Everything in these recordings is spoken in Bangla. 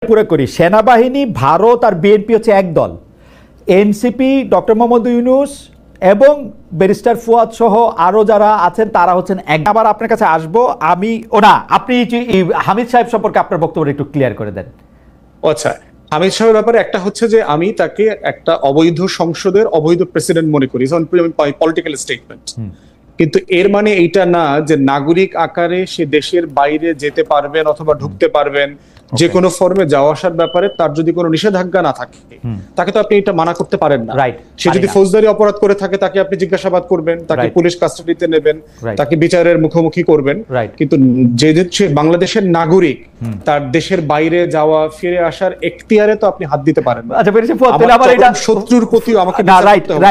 পুরো করি, সেনাবাহিনী, ভারত আর বিএনপি হচ্ছে এক দল। এনসিপি, ডক্টর মোহাম্মদ ইউনূস এবং ব্যারিস্টার ফুয়াদ সহ আরো যারা আছেন তারা হচ্ছেন এক। আবার আপনার কাছে আসবো আমি, আপনি হামিদ সাহেব সম্পর্কে আপনার বক্তব্য একটু ক্লিয়ার করে দেন। আচ্ছা, হামিদ সাহেবের ব্যাপারে একটা হচ্ছে যে আমি তাকে একটা অবৈধ সংসদের অবৈধ প্রেসিডেন্ট মনে করি, পলিটিক্যাল স্টেটমেন্ট, কিন্তু এর মানে এইটা না যে নাগরিক আকারে সে দেশের বাইরে যেতে পারবেন অথবা ঢুকতে পারবেন, যে কোনো ফর্মে যাওয়া আসার ব্যাপারে তার যদি কোনো নিষেধাজ্ঞা না থাকে তাকে তো আপনি এটা মানা করতে পারেন না। সে যদি ফৌজদারি অপরাধ করে থাকে তাকে আপনি জিজ্ঞাসাবাদ করবেন, তাকে পুলিশ কাস্টাডিতে নেবেন, তাকে বিচারের মুখোমুখি করবেন, কিন্তু যে সে বাংলাদেশের নাগরিক তার দেশের বাইরে যাওয়া ফিরে আসার এখতিয়ারে তো আপনি হাত দিতে পারেন না। আচ্ছা বেরিসে ফুয়াদ, তাহলে আমার এটা শত্রুর প্রতি আমাকে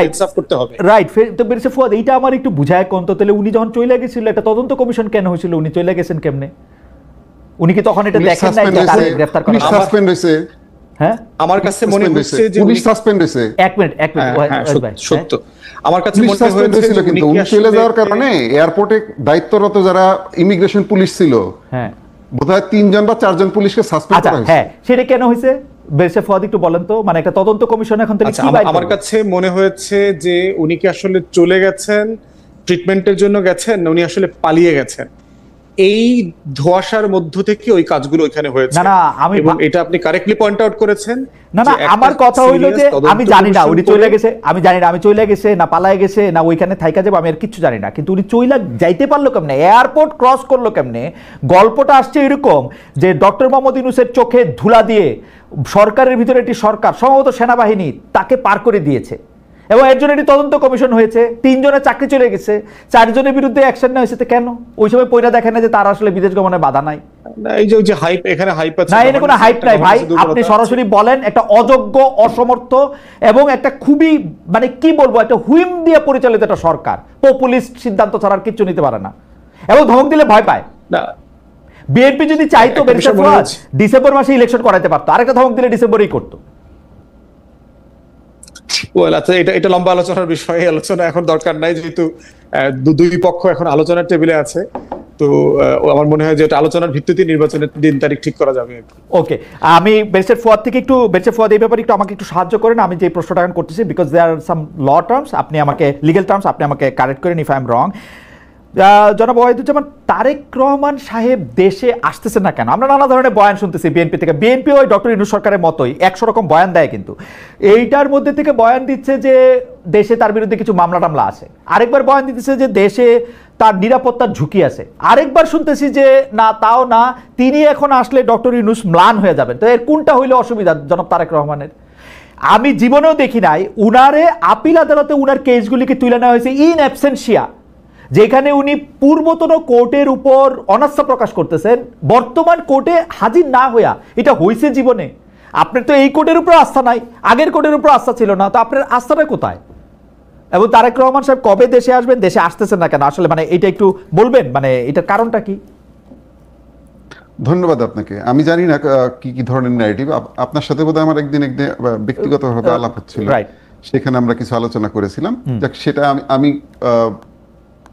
ইনসাফ করতে হবে। রাইট, তো বেরিসে ফুয়াদ এইটা আমার একটু বুঝায় কোন তো, তাহলে উনি যখন চলে গেছিল একটা তদন্ত কমিশন কেন হয়েছিল, উনি চলে গেছেন কেমনে? উনি কি তখন এটা দেখেন নাই যে তাকে গ্রেফতার করা হবে? সাসপেন্ড হইছে। হ্যাঁ, আমার কাছে মনে হচ্ছে যে পুলিশ সাসপেন্ড হইছে। এক মিনিট সত্য, আমার কাছে মনে হয়েছিল, কিন্তু উনি চলে যাওয়ার কারণে এয়ারপোর্টে দায়িত্বরত যারা ইমিগ্রেশন পুলিশ ছিল, হ্যাঁ বোধহয় 3 জন বা 4 জন পুলিশকে সাসপেন্ড করা হয়েছে। হ্যাঁ, সেটা কেন হয়েছে বেরিসে ফুয়াদ একটু বলেন তো, মানে একটা তদন্ত কমিশন এখন থেকে কি বাইরে? আমার কাছে মনে হয়েছে যে উনি কি আসলে চলে গেছেন ট্রিটমেন্টের জন্য গেছেন, না উনি আসলে পালিয়ে গেছেন। এই ধোঁয়াশার মধ্য থেকে ওই কাজগুলো ওইখানে হয়েছে। না আমি এটা আপনি কারেক্টলি পয়েন্ট আউট করেছেন। না আমার কথা হইলো যে আমি জানি না উনি চলে গেছে, আমি জানি না আমি চলে গেছে না পালায় গেছে না ওইখানে থাইকা যাবো, আমি আর কিচ্ছু জানি না, কিন্তু উনি চইলা যাইতে পারলো কেমনে, এয়ারপোর্ট ক্রস করলো কেমনে? গল্পটা আসছে এরকম যে ডক্টর মোহাম্মদ ইউনূসের চোখে ধুলা দিয়ে সরকারের ভিতরে একটি সরকার, সম্ভবত সেনাবাহিনী, তাকে পার করে দিয়েছে এবং এর জন্য একটি তদন্ত কমিশন হয়েছে। 3 জনের চাকরি চলে গেছে, 4 জনের বিরুদ্ধে অ্যাকশন নেওয়া হয়েছে। কেন ওই সময় পয়লা দেখেন না যে তার আসলে বিদেশ গমনে বাধা নাই? এই যে হাইপ, এখানে হাইপ আছে না, এখানে কোনো হাইপ নাই ভাই। আপনি সরাসরি বলেন একটা অযোগ্য, অসমর্থ এবং একটা খুবই মানে কি বলবো, একটা হুইম দিয়ে পরিচালিত একটা সরকার, পপুলিস্ট সিদ্ধান্ত ছাড়া কিছু নিতে পারে না এবং ধমক দিলে ভয় পায় না। বিএনপি যদি চাইতো ডিসেম্বর মাসে ইলেকশন করাইতে পারতো, আরেকটা ধমক দিলে ডিসেম্বরেই করতো। এটা লম্বা আলোচনার বিষয়, আলোচনা এখন দরকার নাই, যেহেতু দুই পক্ষ এখন আলোচনার টেবিলে আছে। তো আমার মনে হয় যে এটা আলোচনার ভিত্তিতে নির্বাচনের দিন তারিখ ঠিক করা যাবে। ওকে, আমি ব্যারিস্টার ফুয়াদ থেকে একটু, ব্যারিস্টার ফুয়াদ এই ব্যাপারে একটু আমাকে একটু সাহায্য করেন। আমি যে প্রশ্নটা এখন করতেছি, because there R some law terms, আপনি আমাকে লিগ্যাল টার্মস আপনি আমাকে কারেক্ট করেন ইফ আই এম রং। জনাব ওয়াহিদুজ্জামান, তারেক রহমান সাহেব দেশে আসতেছে না কেন? আমরা নানা ধরনের বয়ান শুনতেছি বিএনপি থেকে। বিএনপি ওই ডক্টর ইউনূস সরকারের মতোই 100 রকম বয়ান দেয়, কিন্তু এইটার মধ্যে থেকে বয়ান দিচ্ছে যে দেশে তার বিরুদ্ধে কিছু মামলা টামলা আছে, আরেকবার বয়ান দিতেছে যে দেশে তার নিরাপত্তার ঝুঁকি আছে, আরেকবার শুনতেছি যে না তাও না, তিনি এখন আসলে ডক্টর ইউনূস ম্লান হয়ে যাবেন। তো এর কোনটা হইলে অসুবিধা জনাব তারেক রহমানের? আমি জীবনেও দেখি নাই উনারে আপিল আদালতে উনার কেসগুলিকে তুলে নেওয়া হয়েছে ইন অ্যাবসেন্সিয়া, যেখানে উনি পূর্বতন কোর্টের উপর অনাস্থা প্রকাশ করতেছেন, বর্তমান কোর্টে হাজির না হইয়া। এটা হয়েছে জীবনে? আপনার তো এই কোর্টের উপর আস্থা নাই, আগের কোর্টের উপর আস্থা ছিল না, তো আপনার আস্থাটা কোথায়? এবং তারেক রহমান সাহেব কবে দেশে আসবেন, দেশে আসতেছেন না কেন আসলে, মানে এটা একটু বলবেন, মানে এটার কারণটা কি? ধন্যবাদ আপনাকে। আমি জানি না কি কি ধরনের ন্যারেটিভ আপনার সাথে বোধহয় আমার একদিন ব্যক্তিগতভাবে আলাপ হচ্ছিল, সেখানে আমরা কিছু আলোচনা করেছিলাম। সেটা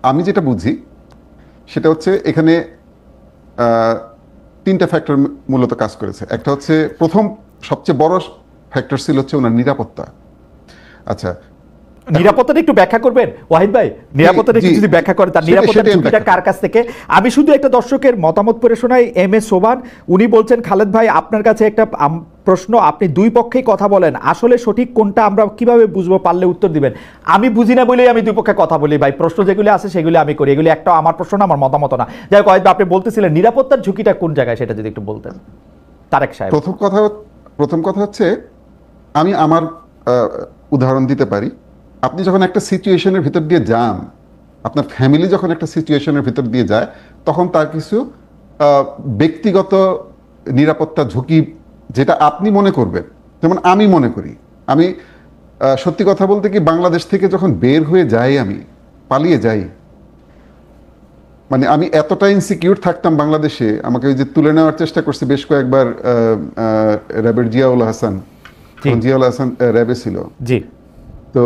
আমি যেটা বুঝি সেটা হচ্ছে এখানে 3টা ফ্যাক্টর মূলত কাজ করেছে। একটা হচ্ছে, প্রথম সবচেয়ে বড় ফ্যাক্টর ছিল হচ্ছে ওনার নিরাপত্তা। আচ্ছা, নিরাপত্তাটা একটু ব্যাখ্যা করবেন ওয়াহিদ ভাই? নিরাপত্তাটা একটু যদি ব্যাখ্যা করেন, তার নিরাপত্তার ঝুঁকিটা কার কাছ থেকে? আমি শুধু একটা দর্শকের মতামত পড়ে শোনাই। এম এস সোবান, উনি বলছেন, খালেদ ভাই আপনার কাছে একটা প্রশ্ন, আপনি দুই পক্ষেই কথা বলেন, আসলে সঠিক কোনটা আমরা কিভাবে বুঝবো, পারলে উত্তর দিবেন। আমি বুঝি না বলেই আমি দুই পক্ষে কথা বলি ভাই, প্রশ্ন যেগুলি আছে সেগুলি আমি করি, এগুলি একটা আমার প্রশ্ন না, আমার মতামত না। যাই হোক ওয়াহিদ ভাই, আপনি বলতেছিলেন নিরাপত্তার ঝুঁকিটা কোন জায়গায়, সেটা যদি একটু বলতেন তারেক সাহেব। প্রথম কথা হচ্ছে, আমি আমার উদাহরণ দিতে পারি। আপনি যখন একটা সিচুয়েশনের ভিতর দিয়ে যান, আপনার ফ্যামিলি যখন একটা সিচুয়েশনের ভিতর দিয়ে যায়, তখন তার কিছু ব্যক্তিগত নিরাপত্তা ঝুঁকি, যেটা আপনি মনে করবেন, যেমন আমি মনে করি। আমি সত্যি কথা বলতে কি, বাংলাদেশ থেকে যখন বের হয়ে যাই, আমি পালিয়ে যাই, মানে আমি এতটা ইনসিকিউর থাকতাম বাংলাদেশে, আমাকে ওই যে তুলে নেওয়ার চেষ্টা করছে বেশ কয়েকবার র্যাবের জিয়াউল হাসান, জিয়াউল হাসান র্যাবে ছিল। জি, তো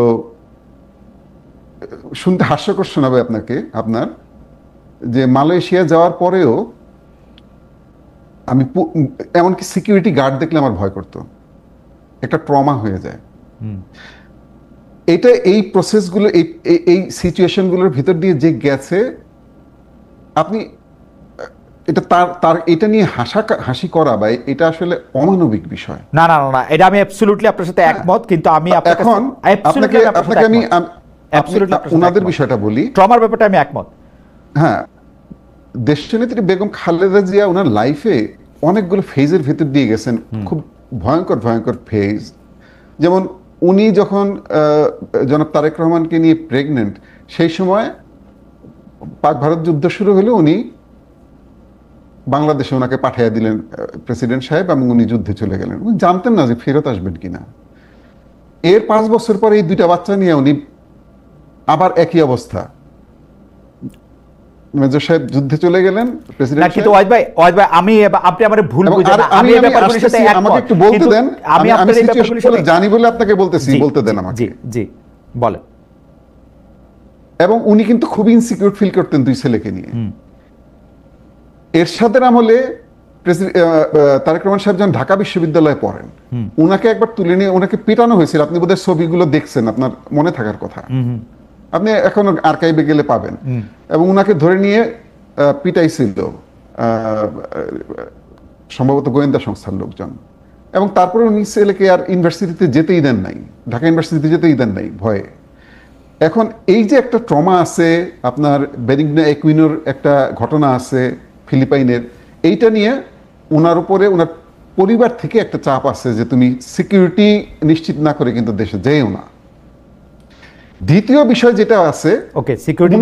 শুনতে হাস্যকর শোনাবে আপনার যে মালয়েশিয়া যাওয়ার পরেও আমি এমনকি সিকিউরিটি গার্ড দেখলে আমার ভয় করতো, একটা ট্রমা হয়ে যায়। এটা এই প্রসেসগুলো এই সিচুয়েশনগুলোর ভিতর দিয়ে যে গেছে, আপনি এটা তার এটা নিয়ে হাসি করা বা এটা আসলে অমানবিক বিষয়। না না না, এটা আমি অ্যাবসলিউটলি আপনার সাথে একমত, কিন্তু আমি এখন আপনাকে আমি ওনাদের বিষয়টা বলি, ট্রমার ব্যাপারটা আমি একমত। হ্যাঁ, দেশনেত্রী বেগম খালেদা জিয়া ওনার লাইফে অনেকগুলো ফেজের ভিতর দিয়ে গেছেন, খুব ভয়ঙ্কর ভয়ঙ্কর ফেজ। যেমন উনি যখন জনাব তারেক রহমানকে নিয়ে প্রেগনেন্ট, সেই সময় পাক ভারত যুদ্ধ শুরু হলে উনি বাংলাদেশে ওনাকে পাঠিয়ে দিলেন প্রেসিডেন্ট সাহেব, এবং উনি যুদ্ধে চলে গেলেন। উনি জানতেন না যে ফেরত আসবেন কিনা। এর 5 বছর পরে এই 2টা বাচ্চা নিয়ে উনি আবার একই অবস্থা, মেজর সাহেব যুদ্ধে চলে গেলেন, প্রেসিডেন্ট। কিন্তু ওয়াহিদ ভাই আমি আপনি আমারে ভুল বুঝেন না, আমি এই ব্যাপারগুলোর সাথে একমত। আমাকে একটু বলতে দেন, আমি আপনার এই ব্যাপারগুলোর সাথে জানি বলে আপনাকে বলতেছি, বলতে দেন আমাকে। জি জি বলেন। এবং উনি কিন্তু খুব ইনসিকিউর ফিল করতেন 2 ছেলেকে নিয়ে। এরশাদের আমলে তারেক রহমান সাহেব যখন ঢাকা বিশ্ববিদ্যালয়ে পড়েন, উনাকে একবার তুলে নিয়ে ওনাকে পিটানো হয়েছিল। আপনি বোধহয় ছবিগুলো দেখছেন, আপনার মনে থাকার কথা, আপনি এখন আর্কাইভে গেলে পাবেন। এবং উনাকে ধরে নিয়ে পিটাইছিল সম্ভবত গোয়েন্দা সংস্থার লোকজন। এবং তারপরে উনি ছেলেকে আর ইউনিভার্সিটিতে যেতেই দেন নাই, ঢাকা ইউনিভার্সিটিতে যেতেই দেন নাই ভয়ে। এখন এই যে একটা ট্রমা আছে, আপনার বেনিগনা একুইনোর একটা ঘটনা আছে ফিলিপাইনের, এইটা নিয়ে ওনার উপরে ওনার পরিবার থেকে একটা চাপ আছে যে তুমি সিকিউরিটি নিশ্চিত না করে কিন্তু দেশে যেও না। দ্বিতীয় বিষয় যেটা আছে, ওকে, সিকিউরিটি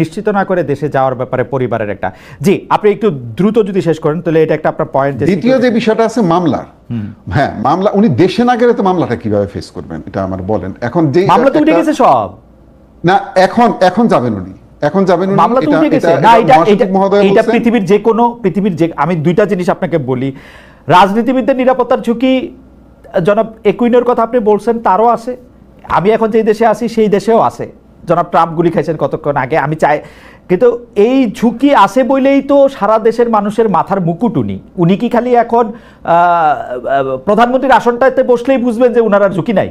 নিশ্চিত না করে দেশে যাওয়ার ব্যাপারে পরিবারের একটা, জি আপনি একটু দ্রুত যদি শেষ করেন তাহলে এটা একটা আপনার পয়েন্ট। দ্বিতীয় যে বিষয়টা আছে মামলার, হ্যাঁ মামলা, উনি দেশে না গেলে তো মামলাটা কিভাবে ফেস করবেন এটা আমার বলেন। এখন যে মামলা তো উঠে গেছে সব, না এখন যাবেন উনি, এখন যাবেন উনি, মামলা তো উঠে গেছে না। এটা পৃথিবীর যে আমি 2টা জিনিস আপনাকে বলি, রাজনীতিবিদদের নিরাপত্তার ঝুঁকি জনাব একুইনোর কথা আপনি বলছেন, তারও আছে। আমি এখন যে দেশে আছি সেই দেশেও আছে, জনাব ট্রাম্প গুলি খাইছেন কতক্ষণ আগে, আমি চাই। কিন্তু এই ঝুঁকি আছে বলেই তো সারা দেশের মানুষের মাথার মুকুট উনি কি খালি এখন প্রধানমন্ত্রীর আসনটাতে বসলেই বুঝবেন যে উনার আর ঝুঁকি নাই?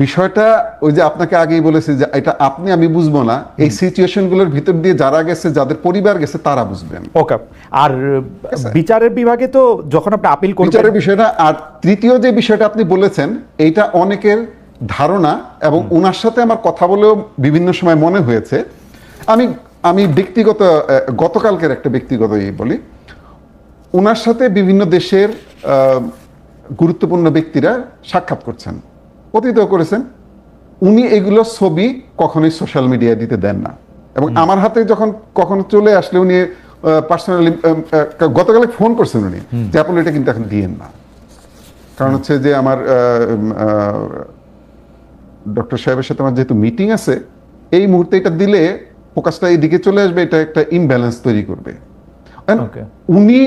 বিষয়টা ওই যে আপনাকে আগেই বলেছি যে এটা আমি বুঝবো না, এই সিচুয়েশনগুলোর ভিতর দিয়ে যারা গেছে, যাদের পরিবার গেছে, তারা বুঝবেন। ওকে, আর বিচারের বিভাগে তো যখন আপনি আপিল করবেন, বিচারের বিষয়টা। আর তৃতীয় যে বিষয়টা আপনি বলেছেন, এইটা অনেকের ধারণা, এবং ওনার সাথে আমার কথা বলেও বিভিন্ন সময় মনে হয়েছে। আমি ব্যক্তিগত, গতকালকের একটা ব্যক্তিগত বলি, ওনার সাথে বিভিন্ন দেশের গুরুত্বপূর্ণ ব্যক্তিরা সাক্ষাৎ করছেন, অতীতও করেছেন। উনি এগুলো ছবি কখনোই সোশ্যাল মিডিয়ায় দিতে দেন না, এবং আমার হাতে যখন কখনো চলে আসলে উনি পার্সোনালি গতকালে ফোন করছেন উনি যে আপনি এটা কিন্তু এখন দিয়েন না। কারণ হচ্ছে যে আমার ডক্টর সাহেবের সাথে আমার যেহেতু মিটিং আছে, এই মুহূর্তে এটা দিলে ফোকাসটা এইদিকে চলে আসবে, এটা একটা ইমব্যালেন্স তৈরি করবে। উনি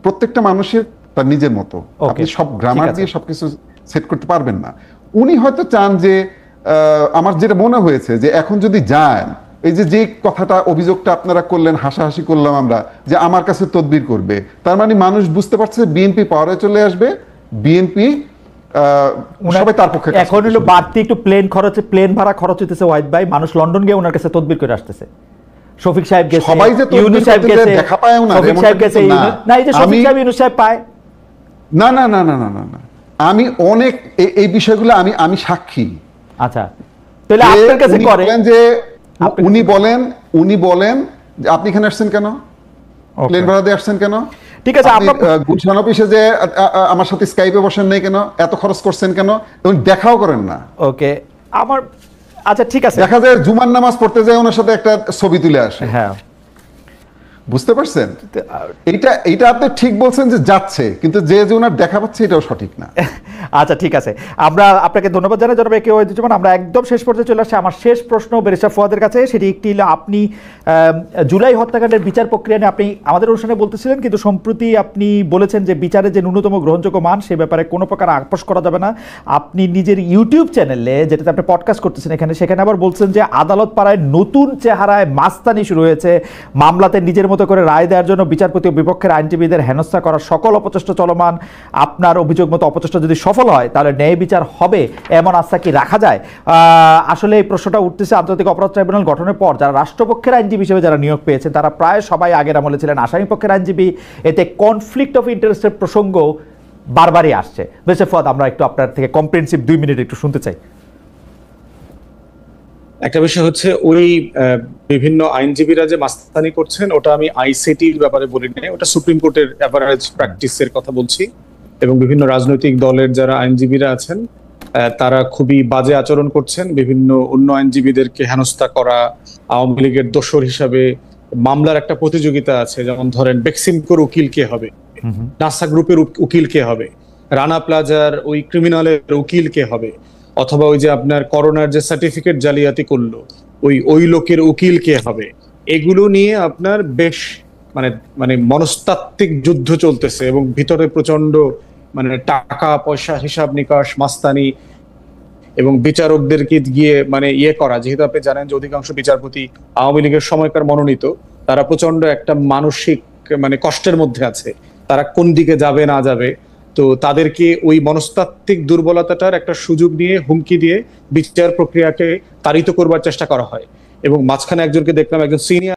প্রত্যেকটা মানুষের তার নিজের মতো, আপনি সব গ্রামার দিয়ে সবকিছু সেট করতে পারবেন না। উনি হয়তো চান যে, আমার যেটা মনে হয়েছে যে এখন যদি যান, এই যে কথাটা অভিযোগটা আপনারা করলেন, হাসাহাসি করলাম আমরা, যে আমার কাছে তদবির করবে, তার মানে মানুষ বুঝতে পারছে বিএনপি পাওয়ারে চলে আসবে, বিএনপি সবাই তার পক্ষে। এখন হলো বাড়তি একটু প্লেন ভাড়া খরচ হইতেছে ওয়াহিদ ভাই, মানুষ লন্ডন গিয়ে ওনার কাছে তদবির করে আসতেছে। শফিক সাহেব গেছে, সবাই যে ইউনূস সাহেব গেছে, দেখা পায় না, শফিক সাহেব গেছে না, এই যে শফিক সাহেব ইউনূস সাহেব পায় না না না না না না। আমি অনেক এই বিষয়গুলো আমি সাক্ষী। আচ্ছা, তাহলে আপনার কাছে করে যে উনি বলেন যে আপনি এখানে আসছেন কেন, প্লেন ভাড়া দিয়ে আসছেন কেন, ঠিক আছে, গুলশান অফিসে যে আমার সাথে স্কাইপে বসেন নাই কেন, এত খরচ করছেন কেন, এবং দেখাও করেন না। ওকে, আমার আচ্ছা ঠিক আছে, দেখা যায় জুমার নামাজ পড়তে যায় ওনার সাথে একটা ছবি তুলে আসে। হ্যাঁ, বুঝতে পারছেন? এইটা আপনি ঠিক বলছেন যে যাচ্ছে, কিন্তু যে ওনার দেখা পাচ্ছে এটাও সঠিক না। আচ্ছা ঠিক আছে, আমরা আপনাকে ধন্যবাদ জানাই জনাব একে ওয়াহিদুজ্জামান। আমরা একদম শেষ পর্যায়ে চলে আসছি। আমার শেষ প্রশ্ন ব্যারিস্টার ফুয়াদের কাছে, সেটি একটি হলো, আপনি জুলাই হত্যাকাণ্ডের বিচার প্রক্রিয়া নিয়ে আপনি আমাদের অনুষ্ঠানে বলতেছিলেন, কিন্তু সম্প্রতি আপনি বলেছেন যে বিচারের যে ন্যূনতম গ্রহণযোগ্য মান সে ব্যাপারে কোনো প্রকার আপোষ করা যাবে না। আপনি নিজের ইউটিউব চ্যানেলে, যেটাতে আপনি পডকাস্ট করতেছেন সেখানে আবার বলছেন যে আদালত পাড়ায় নতুন চেহারায় মাস্তানি শুরু হয়েছে, মামলাতে নিজের মতো করে রায় দেওয়ার জন্য বিচারপতি ও বিপক্ষের আইনজীবীদের হেনস্থা করার সকল অপচেষ্টা চলমান। আপনার অভিযোগ মতো অপচেষ্টা যদি সফল হয় তাহলে ন্যায় বিচার হবে, এমন আস্থা কি রাখা যায়? আসলে এই প্রশ্নটা উঠতেছে আন্তর্জাতিক অপরাধ ট্রাইব্যুনাল গঠনের পর যারা রাষ্ট্রপক্ষের আইনজীবী হিসেবে যারা নিয়োগ পেয়েছেন তারা প্রায় সবাই আগের আমলে ছিলেন আসামি পক্ষের আইনজীবী। এতে কনফ্লিক্ট অফ ইন্টারেস্টের প্রসঙ্গ বারবারই আসছে। ব্যারিস্টার ফুয়াদ, আমরা একটু আপনার থেকে কম্প্রিহেনসিভ 2 মিনিট একটু শুনতে চাই। একটা বিষয় হচ্ছে ওই বিভিন্ন আইনজীবীরা যে মাস্তানি করছেন ওটা আমি আইসিটির ব্যাপারে বলি না, ওটা সুপ্রিম কোর্টের অ্যাভারেজ প্র্যাকটিসের কথা বলছি। এবং বিভিন্ন রাজনৈতিক দলের যারা আইনজীবীরা আছেন তারা খুবই বাজে আচরণ করছেন, বিভিন্ন অন্য আইনজীবীদেরকে হেনস্থা করা, আওয়ামী লীগের দোসর হিসাবে মামলার একটা প্রতিযোগিতা আছে, যেমন ধরেন বেক্সিমকোর উকিল কে হবে, নাসা গ্রুপের উকিল কে হবে, রানা প্লাজার ওই ক্রিমিনালের উকিল কে হবে, অথবা ওই যে আপনার করোনার যে সার্টিফিকেট জালিয়াতি করলো ওই লোকের উকিল কে হবে। এগুলো নিয়ে আপনার বেশ মানে মানে মনস্তাত্ত্বিক যুদ্ধ চলতেছে এবং ভিতরে প্রচন্ড মানে টাকা পয়সা হিসাব নিকাশ মাস্তানি এবং বিচারকদেরকে গিয়ে মানে ইয়ে করা। যেহেতু আপনি জানেন যে অধিকাংশ বিচারপতি আওয়ামী লীগের সময়কার মনোনীত, তারা প্রচন্ড একটা মানসিক মানে কষ্টের মধ্যে আছে, তারা কোন দিকে যাবে না যাবে। তো তাদেরকে ওই মনস্তাত্ত্বিক দুর্বলতাটার একটা সুযোগ নিয়ে হুমকি দিয়ে বিচার প্রক্রিয়াকে তাড়িত করবার চেষ্টা করা হয়। এবং মাঝখানে একজনকে দেখলাম, একজন সিনিয়র